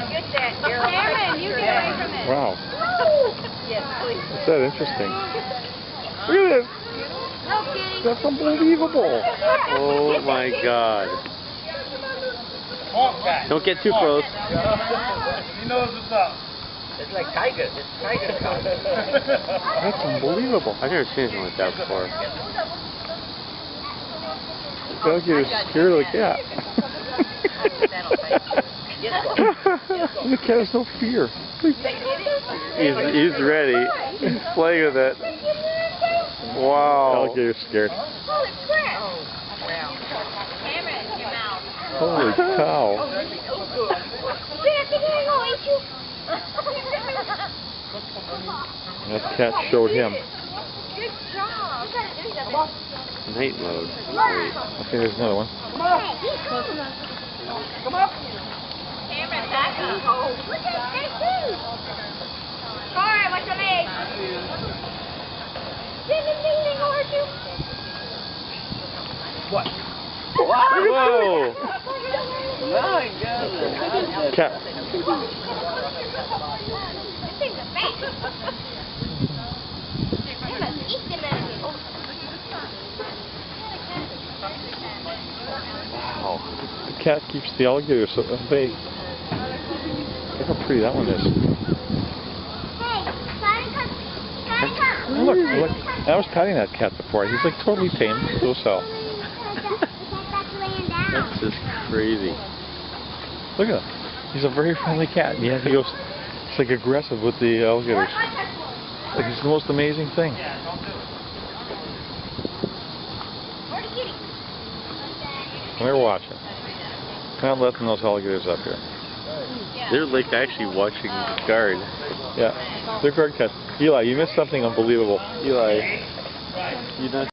Get that, Cameron, you get away from it. Wow. Yes, please. Is that interesting? Look at this. No, kitty. That's unbelievable. Oh my God. Don't get too close. He knows what's up. It's like tiger. It's tiger cow. That's unbelievable. I've never seen anything like that before. The alligator's scared of the cat. The cat has no fear. He's ready. He's playing with it. The Wow. alligator's scared. Holy crap. Cameron, your mouth. Holy cow. That cat showed him. Good job. Night mode. Wait. I think there's another one. Cameron, back up. Look at that too. Alright, what's your leg? Ding, ding, ding, ding, over to. What? Whoa. My God. Cat. This thing's a fat. They must eat them alligators. Wow. The cat keeps the alligator so at bay. Look how pretty that one is. Look, look. I was patting that cat before. He's like totally tame. Docile. That's just crazy. Look at him. He's a very friendly cat. And yet he goes, it's like aggressive with the alligators. Like it's the most amazing thing. They're watching. Not letting those alligators up here. They're like actually watching the guard. Yeah. They're guard cats. Eli, you missed something unbelievable. Eli, you not